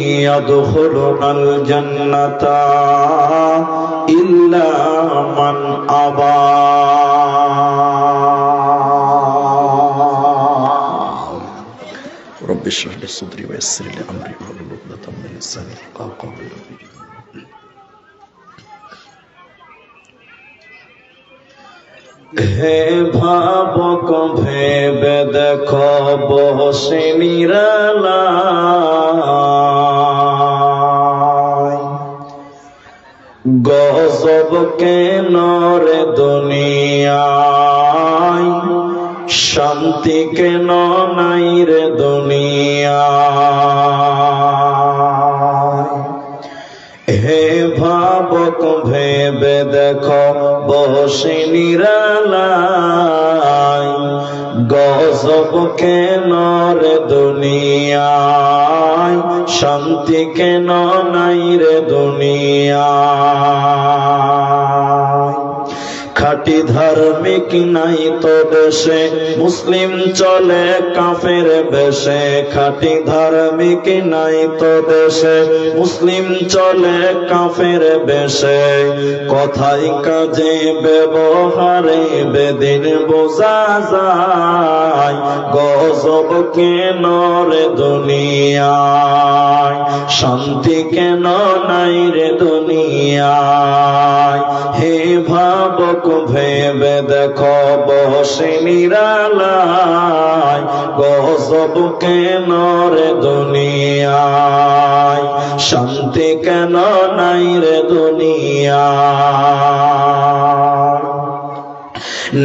يدخلون الجنة إلا من أبى رب اشرح لي صدري ويسر لي أمري واحلل عقدة من لساني يفقهوا قولي হে ভাবক ভেবে দেখো বসে নিরালায় গজব কেন রে দুনিয়ায় শান্তি কেন নাই রে দুনিয়ায় হে ভাবক ভেবে দেখো বসে নিরালায় গজব কেন রে দুনিয়ায় শান্তি কেন নাই রে দুনিয়ায় খাঁটি ধার্মিক নাই তো দেশে মুসলিম চলে কাফের বেশে খাঁটি ধার্মিক নাই তো দেশে মুসলিম চলে কাফের বেশে কথাই কাজে ব্যবহারে বেদিন বোঝা যায় গজব কেন রে দুনিয়ায় শান্তি কেন নাই রে দুনিয়ায় হে ভাবক ভেবে দেখো বসে নিরালায় গজব কেন রে দুনিয়ায় শান্তি কেন নাই রে দুনিয়ায়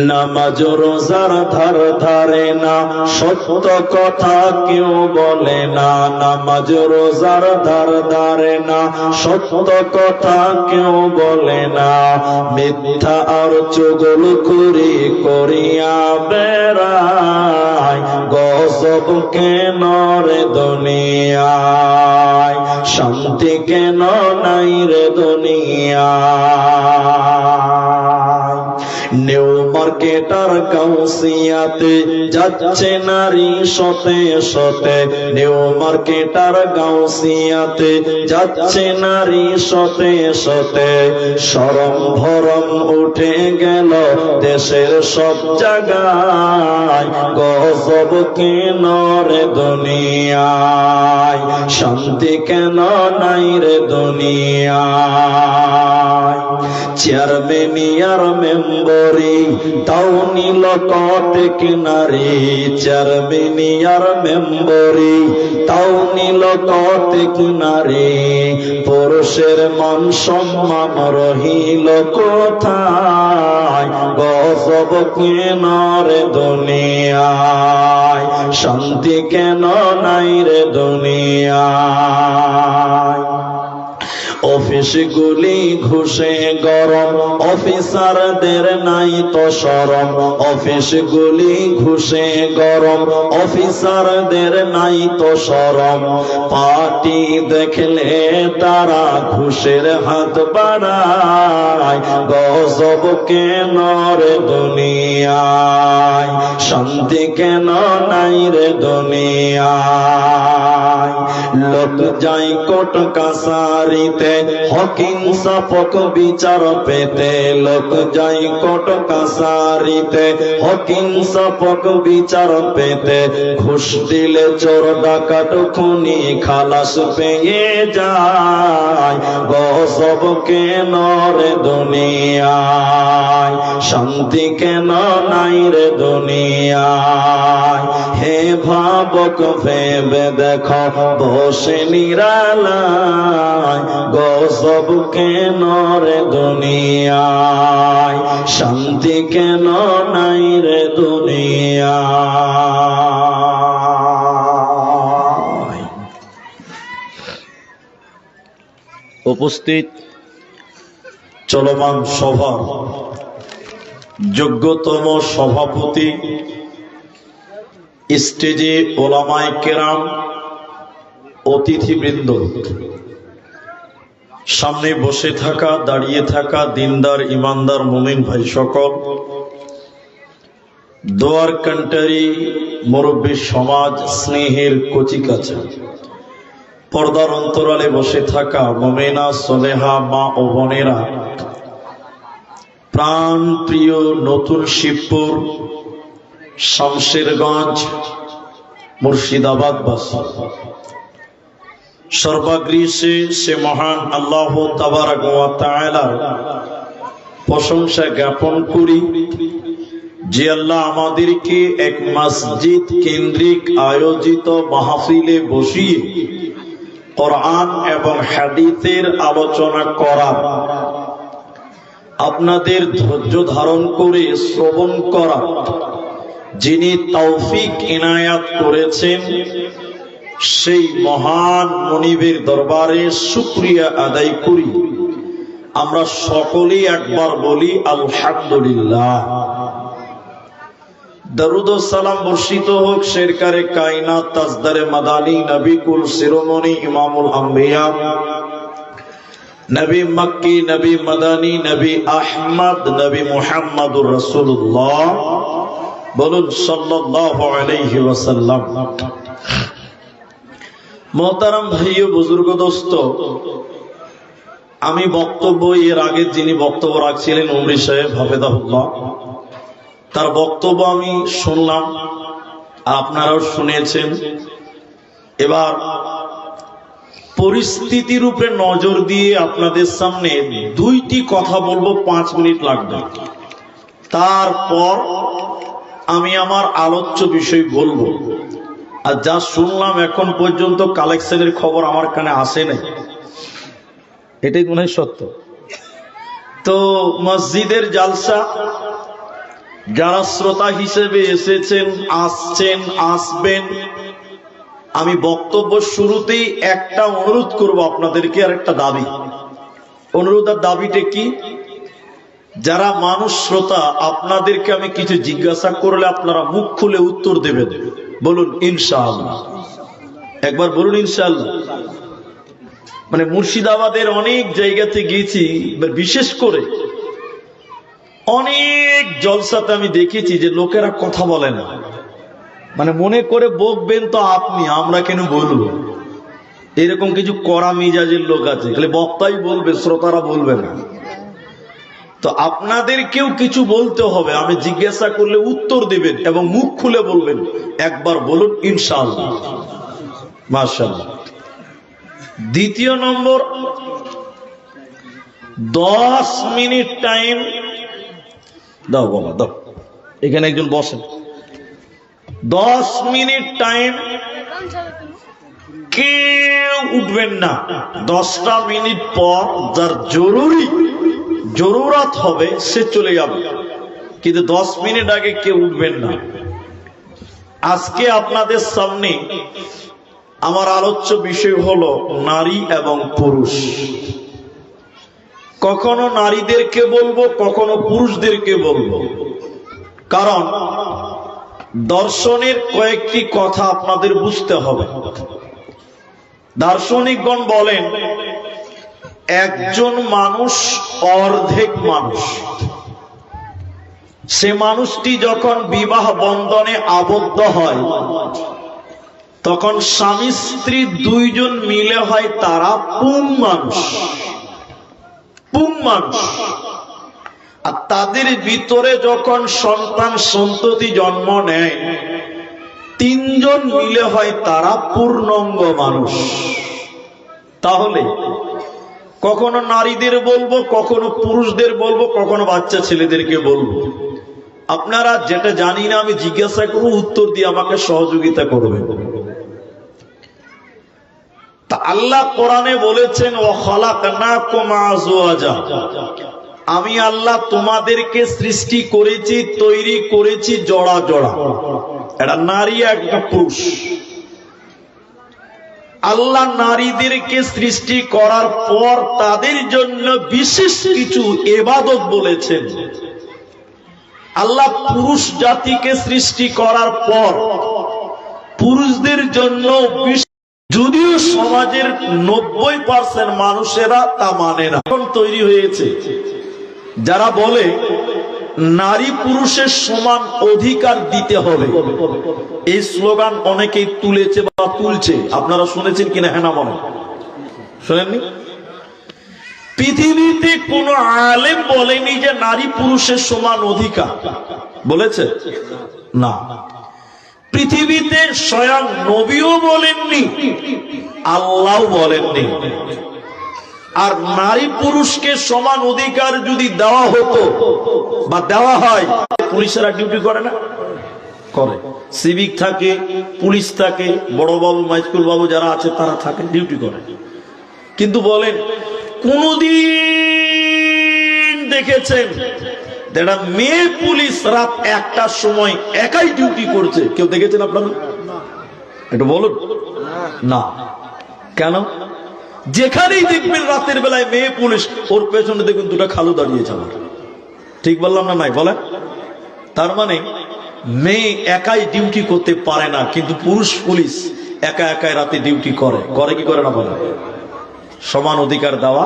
নামাজ রোজার ধার ধারে না সত্য কথা কেউ বলে না নামাজ রোজার ধার ধারে না সত্য কথা কেউ বলে না মিথ্যা আর চুগলখড়ি করিয়া বেড়ায় গজব কেন রে দুনিয়ায় শান্তি কেন নাই রে দুনিয়ায় নিউ মার্কেটার গাউসিয়াতে যাচ্ছে নারী শতে শতে নিউ মার্কেটার গাউসিয়াতে যাচ্ছে নারী শতে শতে শরম ভরম উঠে গেল দেশের সব জায়গায় গজব কেন রে দুনিয়ায় শান্তি কেন নাই রে দুনিয়ায় চেয়ারম্যানিয়ার মেম্বরি তাও নিল কটেক নারী চেয়ারম্যানিয়ার মেম্বরি তাও নিল কটেক নারী পুরুষের মান সম্মান রহিল কোথায় গজব কেন রে দুনিয়ায় শান্তি কেন নাই রে দুনিয়ায় অফিসগুলি ঘুষে গরম অফিসারদের নাই তো শরম অফিসগুলি ঘুষে গরম অফিসারদের নাই তো শরম পার্টি দেখলে তারা ঘুষের হাত বাড়ায় গজব কেন রে দুনিয়ায় শান্তি কেন নাই রে দুনিয়ায় লোক যাই কোর্ট কাছারিতে হক ইনসাফ বিচার পেতে লোক যাই কোর্ট কাছারিতে হক ইনসাফ বিচার পেতে ঘুষ দিলে চোর ডাকাত খুনি খালাস পেয়ে যায় গজব কেন রে দুনিয়ায় শান্তি কেন নাই রে দুনিয়ায় হে ভাবক ভেবে দেখো বসে নিরালায় গজব কেন রে দুনিয়ায় শান্তি কেন নাই রে দুনিয়ায় উপস্থিত চলমান সভার যোগ্যতম সভাপতি স্টেজে ওলামায়ে কেরাম অতিথিবৃন্দ সামনে বসে থাকা দাঁড়িয়ে থাকা দিনদার ইমানদার মুমিন ভাই সকল দোয়ার কান্টারি মুরব্বী সমাজ, স্নেহের কচিকাঁচা, পর্দার অন্তরালে বসে থাকা মুমিনা সলেহা মা ও বোনেরা, প্রাণ প্রিয় নতুন শিবপুর, শামশেরগঞ্জ, মুর্শিদাবাদ বাসী, সর্বাগ্রীষে সে মহান আল্লাহ তাবারক ওয়া তাআলার প্রশংসা জ্ঞাপন করি যে আল্লাহ আমাদেরকে এক মসজিদ কেন্দ্রিক আয়োজিত মাহফিলে বসিয়ে কোরআন এবং হাদিসের আলোচনা করার, আপনাদের ধৈর্য ধারণ করে শ্রবণ করা যিনি তৌফিক ইনায়াত করেছেন, সেই মহান মনিবের দরবারে শুকরিয়া আদায় করি। আমরা সকলেই একবার বলি আলহামদুলিল্লাহ। দরুদ ও সালাম বর্ষিত হোক শেরকারে কায়নাত, তাজদারে মাদানী, নবী কুল শিরোমণি, ইমামুল আম্বিয়া, নবী মক্কি, নবী মাদানী, নবী আহমদ, নবী মুহাম্মদুর রাসূলুল্লাহ, বলুন সাল্লাল্লাহু আলাইহি ওয়াসাল্লাম। মোহতারাম ভাই ও বুজুর্গ দোস্ত, আমি বক্তব্য, এর আগে যিনি বক্তব্য রাখছিলেন উমরি সাহেব হাফেজাহুল্লাহ, তার বক্তব্য আমি শুনলাম, আপনারাও শুনেছেন। এবার পরিস্থিতির উপরে নজর দিয়ে আপনাদের সামনে দুইটি কথা বলবো, 5 মিনিট লাগবে। তারপর আমি আমার আলোচ্য বিষয় বলবো। আর যা শুনলাম এখন পর্যন্ত কালেকশনের খবর আমার কানে আসে নাই, এটাই মনে হয় সত্য। তো মসজিদের জালসা, যারা শ্রোতা হিসেবে এসেছেন, আসছেন, আসবেন, আমি বক্তব্য শুরুতেই একটা অনুরোধ করব আপনাদেরকে, আর একটা দাবি। অনুরোধ আর দাবিটা কি? যারা মানুষ শ্রোতা, আপনাদেরকে আমি কিছু জিজ্ঞাসা করলে আপনারা মুখ খুলে উত্তর দেবেন। বলুন ইনশাআল্লাহ, একবার বলুন ইনশাআল্লাহ। মানে মুর্শিদাবাদের অনেক জায়গাতে গিয়েছি, বিশেষ করে অনেক জলসাতে আমি দেখেছি যে লোকেরা কথা বলে না, মানে মনে করে বকবেন তো আপনি, আমরা কেন বলবো, এরকম কিছু কড়া মিজাজের লোক আছে, খালি বক্তাই বলবে, শ্রোতারা বলবে না। তো আপনাদেরকেও কিছু বলতে হবে, আমি জিজ্ঞাসা করলে উত্তর দিবেন এবং মুখ খুলে বলবেন। একবার বলুন ইনশাআল্লাহ, মাশাআল্লাহ। দ্বিতীয় নম্বর, 10 মিনিট টাইম দাও বাবা, দাও। এখানে একজন বসেন। 10 মিনিট টাইম, কেউ উঠবেন না। 10টা মিনিট পর যার জরুরত হবে সে চলে যাবে, কিন্তু 10 মিনিট আগে কেউ উঠবেন না। আজকে আপনাদের সামনে আমার আলোচ্য বিষয় হলো নারী এবং পুরুষ। কখনো নারীদেরকে বলবো, কখনো পুরুষদেরকে বলবো, কারণ দর্শনের কয়েকটি কথা আপনাদের বুঝতে হবে। দার্শনিকগণ বলেন একজন মানুষ অর্ধেক মানুষ। সে মানুষটি যখন বিবাহ বন্ধনে আবদ্ধ হয়, তখন স্বামী স্ত্রী দুইজন মিলে হয় তারা পুং মানুষ। আর তাদের ভিতরে যখন সন্তান সন্ততি জন্ম নেয়, 3 জন মিলে হয় তারা পূর্ণাঙ্গ মানুষ। তাহলে কখনো নারীদের বলবো, কখনো পুরুষদের বলবো, কখনো বাচ্চা ছেলেদেরকে বলবো। আপনারা যেটা জানি না আমি জিজ্ঞাসা করবো, উত্তর দিয়ে আমাকে সহযোগিতা করবে। তা আল্লাহ কোরআনে বলেছেন ওয়া খালাকনাকুম আযওয়াজা, আমি আল্লাহ তোমাদেরকে সৃষ্টি করেছি, তৈরি করেছি জোড়া জোড়া, একটা নারী একটা পুরুষ। আল্লাহ নারীদেরকে সৃষ্টি করার পর তাদের জন্য বিশেষ কিছু ইবাদত বলেছেন। আল্লাহ পুরুষ জাতিকে সৃষ্টি করার পর পুরুষদের জন্য, যদিও সমাজের 90% মানুষেরা তা মানে না, এখন তৈরি হয়েছে যারা বলে নারী পুরুষের সমান অধিকার দিতে হবে। এই স্লোগান অনেকেই তুলেছে বা তুলছে, আপনারা শুনেছেন কিনা? হ্যাঁ না বলেন, শোনেননি? পৃথিবীতে কোন আলেম বলেনি যে নারী পুরুষের সমান অধিকার, বলেছে? না। পৃথিবীতে স্বয়ং নবীও বলেননি, আল্লাহ বলেননি। আর নারী পুরুষকে সমান অধিকার যদি দেওয়া হতো বা দেওয়া হয়, পুলিশেরা ডিউটি করে না? করে। সিভিক থাকে, পুলিশ থাকে, বড় বাবু মাইজকুল বাবু যারা আছে তারা থাকে, ডিউটি করে। কিন্তু বলেন কোনদিন দেখেছেন একটা মেয়ে পুলিশ রাত 1টার সময় একাই ডিউটি করছে? কেউ দেখেছেন আপনারা? এটা বলুন না। কেন? যেখানেই দেখবেন রাতের বেলায় মেয়ে পুলিশ, ওর পেছনে দেখুন দুটা খালু দাঁড়িয়েছে। আমার ঠিক বললাম না? নাই বলেন? তার মানে মেয়ে একাই ডিউটি করতে পারে না, কিন্তু পুরুষ পুলিশ একা একাই রাতে ডিউটি করে। করে কি করে না বলেন? সমান অধিকার দেওয়া।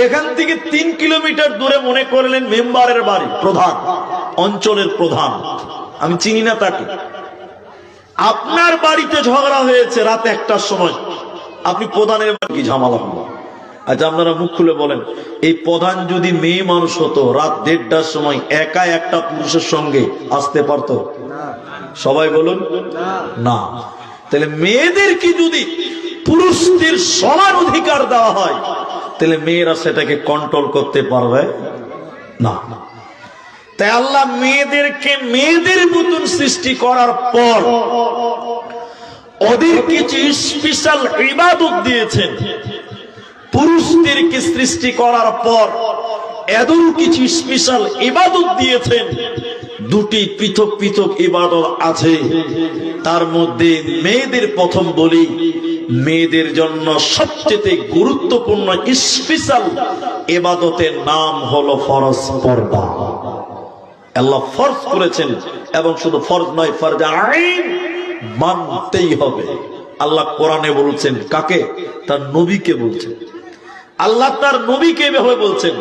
এখান থেকে 3 কিলোমিটার দূরে মনে করলেন মেম্বারের বাড়ি, প্রধান, অঞ্চলের প্রধান, আমি চিনি না তাকে। আপনার বাড়িতে ঝগড়া হয়েছে রাত 1টার সময়, আপনি প্রধানের বাড়ি কি ঝামেলা হলো? আচ্ছা আপনারা মুখ খুলে বলেন, এই প্রধান যদি মেয়ে মানুষ হতো, রাত 1:30টার সময় একা একটা পুরুষের সঙ্গে আসতে পারতো? সবাই বলুন না। তাহলে মেয়েদেরকে যদি পুরুষদের সমান অধিকার দেওয়া হয়, তাহলে মেয়েরা সেটাকে কন্ট্রোল করতে পারবে না। তাই আল্লাহ মেয়েদেরকে মেয়েদের মতন সৃষ্টি করার পর ওদের কিছু স্পেশাল ইবাদত দিয়েছেন। পুরুষদেরকে সৃষ্টি করার পর এদের কিছু স্পেশাল ইবাদত দিয়েছেন। দুটি পৃথক পৃথক ইবাদত আছে। তার মধ্যে মেয়েদের প্রথম বলি, মেয়েদের জন্য সবচেয়ে গুরুত্বপূর্ণ স্পেশাল ইবাদতের নাম হলো ফরজ পর্দা। আল্লাহ ফরজ করেছেন, এবং শুধু ফরজ নয়, ফরজ আইন মানতেই হবে। আল্লাহ কোরআনে বলছেন কাকে? তার নবীকে বলছেন। আল্লাহ তার নবীকে এভাবে বলছেন,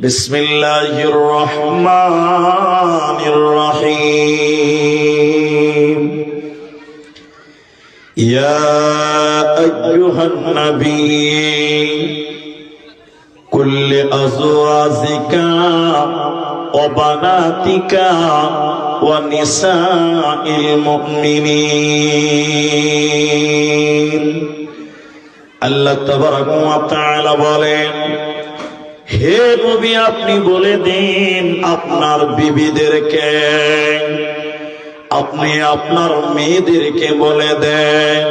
বিসমিল্লাহির রহমানির রহিম, ইয়া আইয়ুহান নবী কুল্লি আজওয়াজিকা ওয়া বানাতিকা ওয়া নিসাইল মুমিনিন। আল্লাহ তাবারাক ওয়া তাআলা বলেন, হে নবী আপনি বলে দিন আপনার বিবিদেরকে, আপনি আপনার মেয়েদেরকে বলে দেন,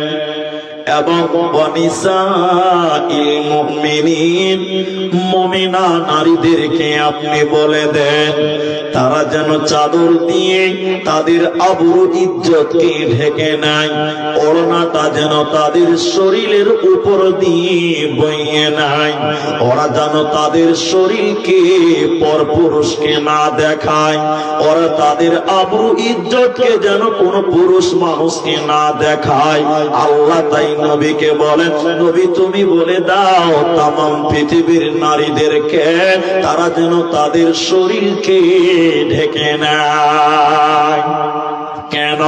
এবং ওয়ানিসাইল মুমিনিন, মুমিনা নারীদেরকে আপনি বলে দেন, তারা যেন চাদর দিয়ে তাদের আবরু ইজ্জতকে ঢেকে নেয়, ওড়নাটা যেন তাদের শরীরের উপর দিয়ে বইয়ে নেয়, ওরা যেন তাদের শরীরকে পরপুরুষকে না দেখায়, ওরা তাদের আবরু ইজ্জতকে যেন কোন পুরুষ মানুষকে না দেখায়। আল্লাহ তাই নবীকে বলেন, নবী তুমি বলে দাও তামাম পৃথিবীর নারীদেরকে তারা যেন তাদের শরীরকে ঢেকে নেয়। কেন?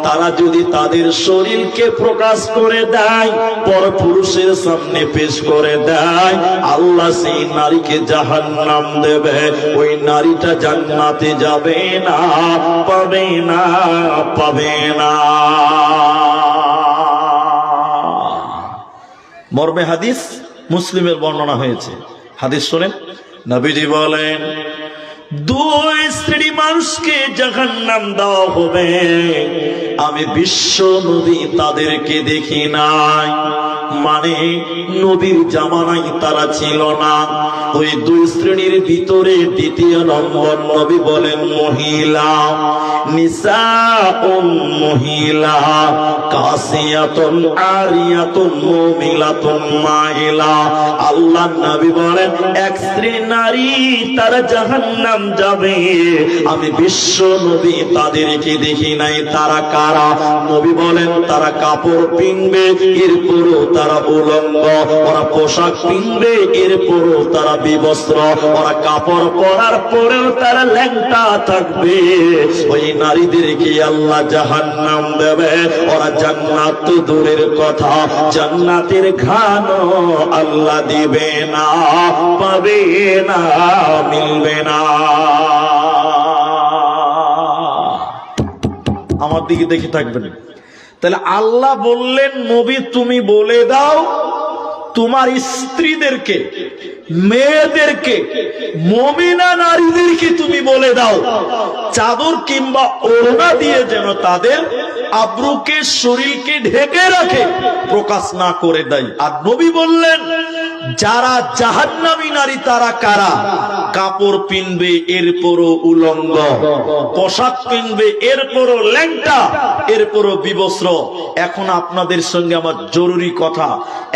তারা যদি তাদের শরীরকে প্রকাশ করে দেয়, পরপুরুষের সামনে পেশ করে দেয়, আল্লাহ সেই নারীকে জাহান্নাম দেবে। ওই নারীটা জান্নাতে যাবে না, পাবে না, পাবে না। মর্মে হাদিস মুসলিমের বর্ণনা হয়েছে। হাদিস শোনেন, নবীজি বলেন, দুই শ্রেণী মানুষকে জাহান্নাম দেওয়া হবে, আমি বিশ্ব নবী তাদেরকে দেখি নাই। মানে নবীর জামানায় তারা ছিল না। ওই দুই শ্রেণীর ভিতরে দ্বিতীয় নম্বর নবী বলেন মহিলা, নিসাউন মহিলা, কাসিয়াতুন আরিয়াতুন মুমিলাতুন মাইলা। আল্লাহর নবী বলেন এক শ্রেণীর নারী তারা জাহান্নাম যাবে, আমি আমি বিশ্ব নবী তাদেরকে দেখি নাই। তারা কারা? নবী বলেন তারা কাপড় পিনবে, এরপরও তারা উলঙ্গ। ওরা পোশাক পিনবে, এরপরও তারা বিবস্ত্র। ওরা কাপড় পরার পরেও তারা ল্যাংটা থাকবে। ওই নারীদেরকে আল্লাহ জাহান্নাম দেবে। ওরা জান্নাত তো দূরের কথা, জান্নাতের ঘ্রাণও আল্লাহ দিবে না, পাবে না, মিলবে না। আমার দিকে দেখে থাকবেন। তাহলে আল্লাহ বললেন নবী তুমি বলে দাও তোমার স্ত্রীদেরকে, মেয়েদেরকে, মুমিনা নারীদেরকে তুমি বলে দাও চাদর কিংবা ওড়না দিয়ে যেন তাদের আব্রুকে, শরীরকে ঢেকে রাখে, প্রকাশ না করে দেয়। আর নবী বললেন যারা জাহান্নামী নারী তারা কারা? কাপড় পিনবে এরপরও উলঙ্গ, পোশাক পিনবে এরপরও ল্যাংটা, এরপরও বিবস্ত্র। এখন আপনাদের সঙ্গে আমার জরুরি কথা,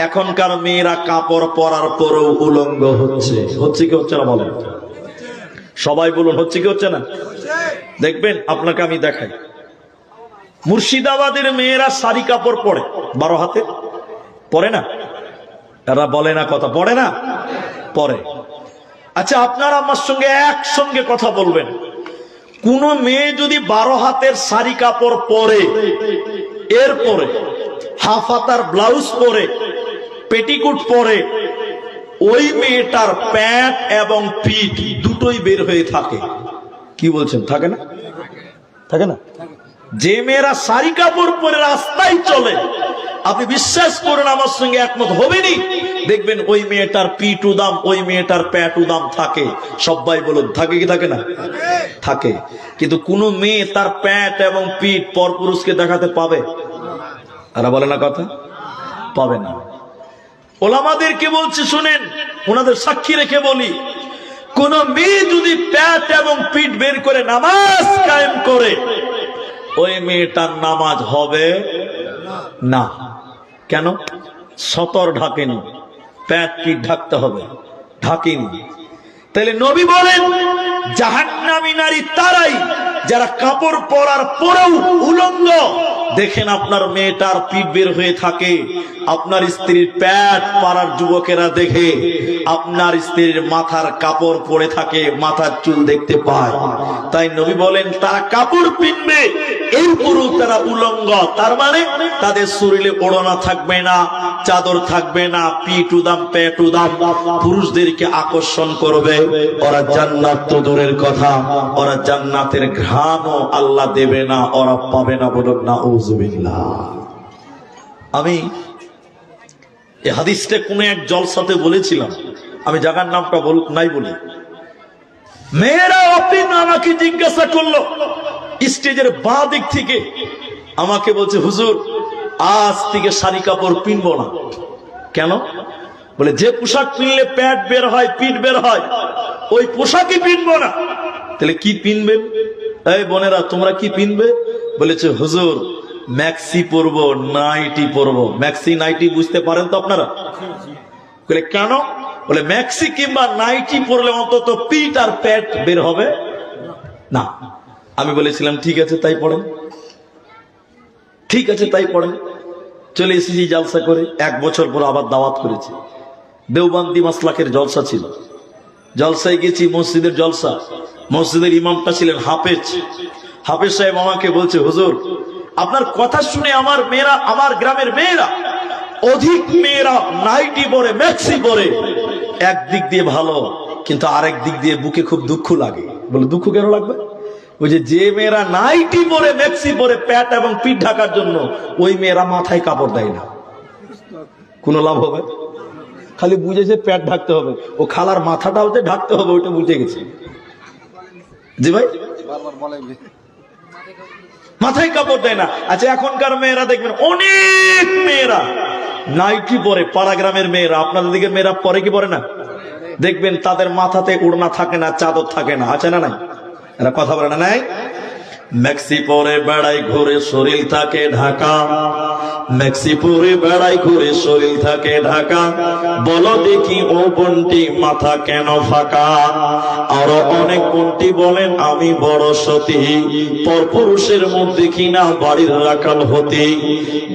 এখনকার মেয়েরা কাপড় পরার পরেও উলঙ্গ হচ্ছে। হচ্ছে কি হচ্ছে না বলেন? সবাই বলুন হচ্ছে কি হচ্ছে না? দেখবেন আপনাকে আমি দেখাই, মুর্শিদাবাদের মেয়েরা শাড়ি কাপড় পরে, 12 হাতে পরে না? এরা বলে না কথা, পড়ে না? পরে। আচ্ছা আপনারা আমার সঙ্গে একসঙ্গে কথা বলবেন, কোন মেয়ে যদি 12 হাতের শাড়ি কাপড় পরে, এরপরে হাফ হাতার ব্লাউজ পরে, পেটিকুট পরে, ওই মেয়েটার প্যান্ট এবং পিঠ দুটোই বের হয়ে থাকে, কি বলছেন? থাকে না? থাকে না? যে মেয়েরা শাড়ি কাপড় পরে রাস্তায় চলে, আপনি বিশ্বাস করেন আমার সঙ্গে একমত হবেনি, দেখবেন ওই মেয়েটার পিঠ উদাম, ওই মেয়েটার প্যাট উদাম থাকে। সবাই বলুন থাকে কি থাকে না? থাকে। কিন্তু কোন মেয়ে তার প্যাট এবং পিঠ পরপুরুষকে দেখাতে পাবে? তারা বলে না কথা, পাবে না। ওলামাদেরকে বলছি শুনেন, ওনাদের সাক্ষী রেখে বলি, কোন মেয়ে যদি প্যাট এবং পিঠ বের করে নামাজ কায়েম করে, ওই মেয়েটার নামাজ হবে না। কেন? সতর ঢাকেনি, প্যাট পিঠ ঢাকতে হবে, ঢাকেনি। তাহলে নবী বলেন জাহান্নামী নারী তারাই যারা কাপড় পরার পরেও উলঙ্গ। দেখেন আপনার মেয়েটার পিঠ বের হয়ে থাকে, আপনার স্ত্রীর প্যাট পাড়ার যুবকেরা দেখে, আপনার স্ত্রীর মাথার কাপড় পরে থাকে, মাথার চুল দেখতে পায়। তাই নবী বলেন তারা কাপড় পিনবে, এরপরও তারা উলঙ্গ। তার মানে তাদের শরীরে ওড়না থাকবে না, চাদর থাকবে না, পিঠ উদাম, পেট উদাম, পুরুষদেরকে আকর্ষণ করবে। ওরা জান্নাত তো দূরের কথা, ওরা জান্নাতের ঘ্রাণও আল্লাহ দেবে না, ওরা পাবে না। বলুন নাউজুবিল্লাহ। আমি এই হাদিসটা কোন এক জলসাতে বলেছিলাম, আমি জায়গার নামটা নাই বলি। মেয়েরা অপিন আমাকে জিজ্ঞাসা করলো স্টেজের বাঁ দিক থেকে, আমাকে বলছে হুজুর আজ থেকে শাড়ি কাপড় পিনবো না। কেন? বলে যে পোশাক পিনলে প্যাট বের হয়, পিঠ বের হয়, ওই পোশাকই পিনবো না। তাহলে কি পিনবেন? এই বোনেরা তোমরা কি পিনবে? বলেছে হুজুর ম্যাক্সি পরবো, নাইটি পরবো। ম্যাক্সি নাইটি বুঝতে পারেন তো আপনারা? বলে কেন? বলে ম্যাক্সি কিংবা নাইটি পরলে অন্তত পিঠ আর প্যাট বের হবে না। আমি বলেছিলাম ঠিক আছে তাই পড়েন, ঠিক আছে তাই পড়েন। চলে এসেছি জলসা করে, 1 বছর পর আবার দাওয়াত করেছি। দেওবন্দি মাসলাকের জলসা ছিল, জলসায় গেছি, মসজিদের জলসা। মসজিদের ইমামটা ছিলেন হাফেজ। হাফেজ সাহেব আমাকে বলছে হুজুর আপনার কথা শুনে আমার মেয়েরা, আমার গ্রামের মেয়েরা, অধিক মেয়েরা নাইটি পরে, ম্যাক্সি পরে। একদিক দিয়ে ভালো, কিন্তু আরেক দিক দিয়ে বুকে খুব দুঃখ লাগে। বলে দুঃখ কেন লাগবে? ওই যে মেয়েরা নাইটি পরে, ম্যাক্সি পরে, প্যাট এবং পিঠ ঢাকার জন্য, ওই মেয়েরা মাথায় কাপড় দেয় না। কোনো লাভ হবে? খালি বুঝেছে প্যাট ঢাকতে হবে, ও খালার মাথাটাও যে ঢাকতে হবে ওইটা বুঝে গেছে। জি ভাই, মাথায় কাপড় দেয় না। আচ্ছা এখনকার মেয়েরা দেখবেন অনেক মেয়েরা নাইটি পরে, পাড়া গ্রামের মেয়েরা, আপনাদের দিকে মেয়েরা পরে কি পরে না? দেখবেন তাদের মাথাতে ওড়না থাকে না, চাদর থাকে না, আছে না নাই? এরা কথা বলে না নাই? ম্যাক্সি পরে বেড়াই ঘুরে, শরীর থাকে ঢাকা, মেক্সি পরে বেড়াই করে শরীর থাকে ঢাকা, বলো দেখি ও বোনটি মাথা কেন ফাঁকা? আরো অনেক বোনটি বলেন আমি বড় সতী, পরপুরুষের মধ্যে কিনা বাড়ির রাখাল হতে।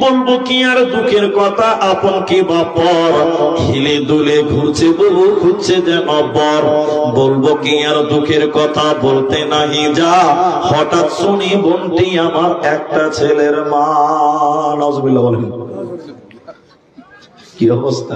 বলবো কি আর দুঃখের কথা, আপন কি বাপর, হিলে দুলে ঘুরছে বহু খুঁজছে যেন বর। বলবো কি আর দুঃখের কথা, বলতে নাহি যা, হঠাৎ শুনি বোনটি আমার একটা ছেলের মা। নাউজুবিল্লাহ বলেন, কি অবস্থা।